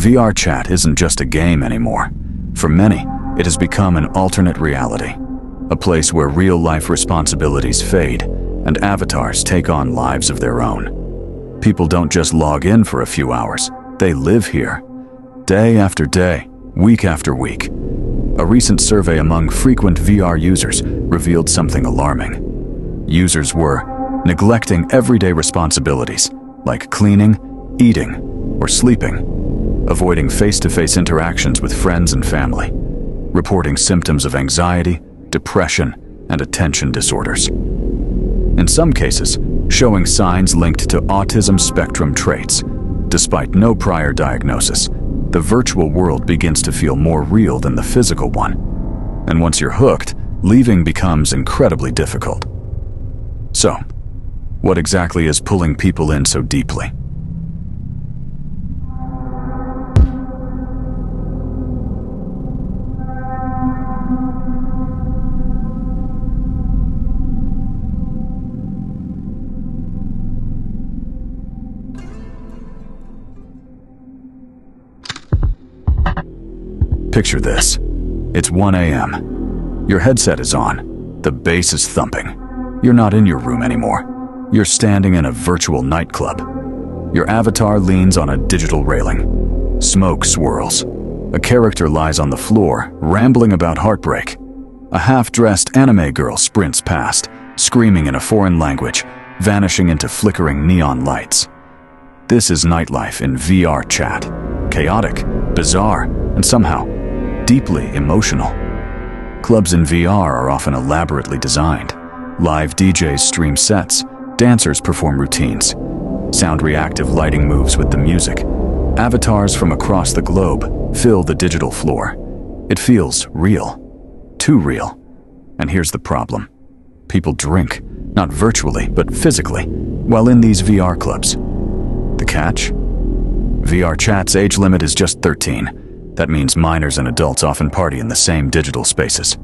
VR chat isn't just a game anymore. For many, it has become an alternate reality, a place where real-life responsibilities fade and avatars take on lives of their own. People don't just log in for a few hours, they live here, day after day, week after week. A recent survey among frequent VR users revealed something alarming. Users were neglecting everyday responsibilities, like cleaning, eating, or sleeping, avoiding face-to-face interactions with friends and family, reporting symptoms of anxiety, depression, and attention disorders. In some cases, showing signs linked to autism spectrum traits. Despite no prior diagnosis, the virtual world begins to feel more real than the physical one. And once you're hooked, leaving becomes incredibly difficult. So, what exactly is pulling people in so deeply? Picture this. It's 1 a.m. Your headset is on. The bass is thumping. You're not in your room anymore. You're standing in a virtual nightclub. Your avatar leans on a digital railing. Smoke swirls. A character lies on the floor, rambling about heartbreak. A half-dressed anime girl sprints past, screaming in a foreign language, vanishing into flickering neon lights. This is nightlife in VR chat. Chaotic, bizarre, and somehow deeply emotional. Clubs in VR are often elaborately designed. Live DJs stream sets, dancers perform routines. Sound-reactive lighting moves with the music. Avatars from across the globe fill the digital floor. It feels real. Too real. And here's the problem. People drink, not virtually, but physically, while in these VR clubs. The catch? VR chat's age limit is just 13. That means minors and adults often party in the same digital spaces.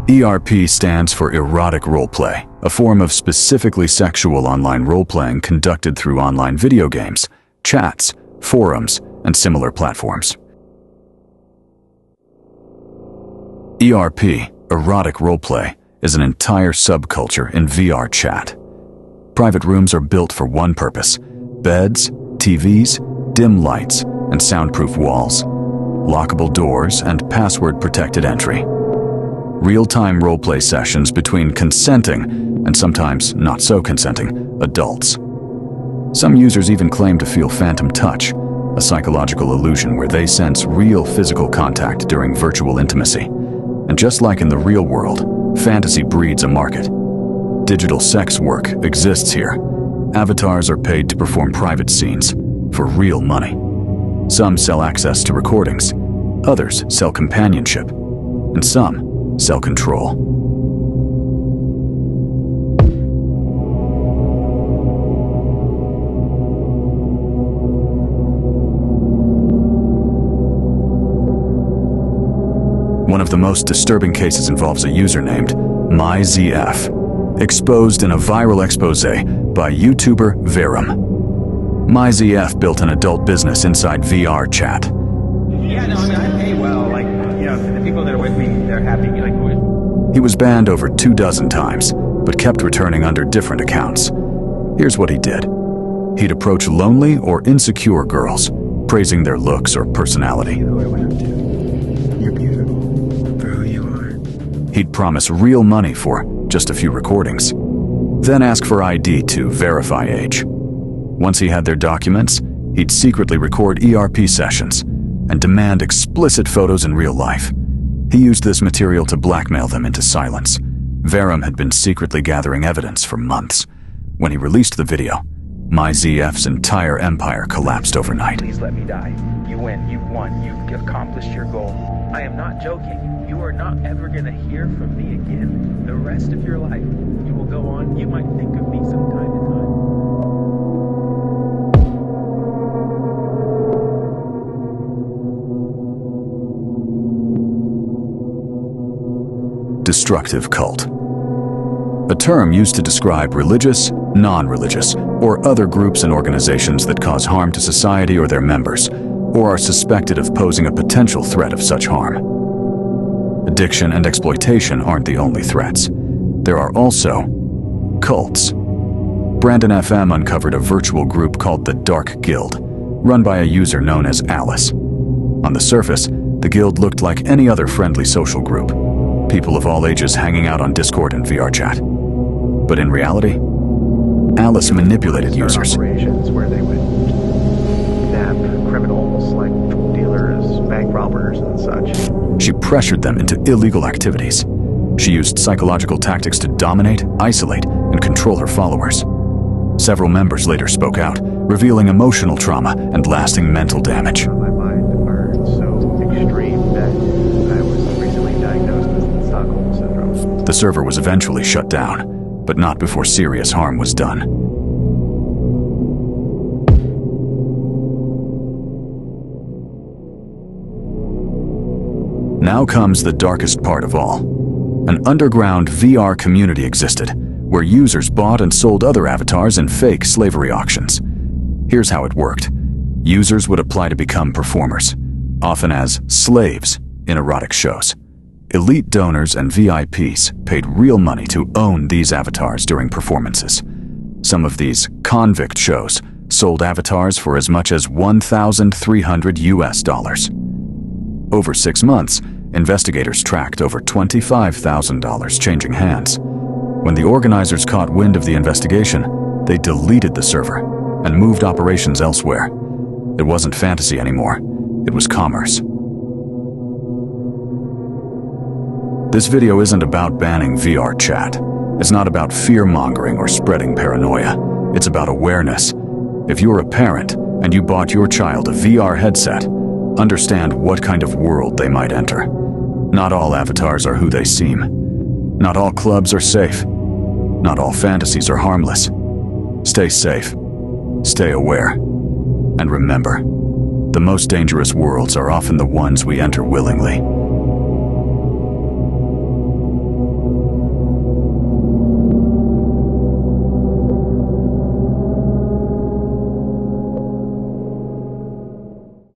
ERP stands for erotic roleplay, a form of specifically sexual online roleplaying conducted through online video games, chats, forums, and similar platforms. ERP, erotic roleplay, is an entire subculture in VR chat. Private rooms are built for one purpose: beds, TVs, dim lights, and soundproof walls, lockable doors, and password-protected entry. Real-time roleplay sessions between consenting, and sometimes not so consenting, adults. Some users even claim to feel phantom touch, a psychological illusion where they sense real physical contact during virtual intimacy. And just like in the real world, fantasy breeds a market. Digital sex work exists here. Avatars are paid to perform private scenes for real money. Some sell access to recordings, others sell companionship, and some sell control. One of the most disturbing cases involves a user named MyZF, exposed in a viral expose by YouTuber Verum. MyZF built an adult business inside VR chat. Yeah, no, I mean, I pay well. Like, you know, the people that are with me, they're happy. Like, he was banned over 24 times, but kept returning under different accounts. Here's what he did. He'd approach lonely or insecure girls, praising their looks or personality. who I went up to. You're beautiful for who you are. He'd promise real money for just a few recordings, then ask for ID to verify age. Once he had their documents, he'd secretly record ERP sessions and demand explicit photos in real life. He used this material to blackmail them into silence. Verum had been secretly gathering evidence for months. When he released the video, MyZF's entire empire collapsed overnight. Please let me die. You win. You won. You've accomplished your goal. I am not joking. You are not ever going to hear from me again. The rest of your life, you will go on. You might think of me from time to time. destructive cult. A term used to describe religious, non-religious, or other groups and organizations that cause harm to society or their members, or are suspected of posing a potential threat of such harm. Addiction and exploitation aren't the only threats. There are also cults. Brandon FM uncovered a virtual group called the Dark Guild, run by a user known as Alice. On the surface, the guild looked like any other friendly social group, people of all ages hanging out on Discord and VRChat. But in reality, Alice manipulated users. Operations where they would kidnap criminals like dealers, bank robbers, and such. She pressured them into illegal activities. She used psychological tactics to dominate, isolate, and control her followers. Several members later spoke out, revealing emotional trauma and lasting mental damage. My mind are so extreme that I was recently diagnosed with Stockholm Syndrome. The server was eventually shut down, but not before serious harm was done. Now comes the darkest part of all. An underground VR community existed, where users bought and sold other avatars in fake slavery auctions. Here's how it worked. Users would apply to become performers, often as slaves in erotic shows. Elite donors and VIPs paid real money to own these avatars during performances. Some of these convict shows sold avatars for as much as $1,300 US. Over 6 months, investigators tracked over $25,000 changing hands. When the organizers caught wind of the investigation, they deleted the server and moved operations elsewhere. It wasn't fantasy anymore. It was commerce. This video isn't about banning VR chat. It's not about fear-mongering or spreading paranoia. It's about awareness. If you're a parent and you bought your child a VR headset, understand what kind of world they might enter. Not all avatars are who they seem. Not all clubs are safe. Not all fantasies are harmless. Stay safe. Stay aware. And remember, the most dangerous worlds are often the ones we enter willingly.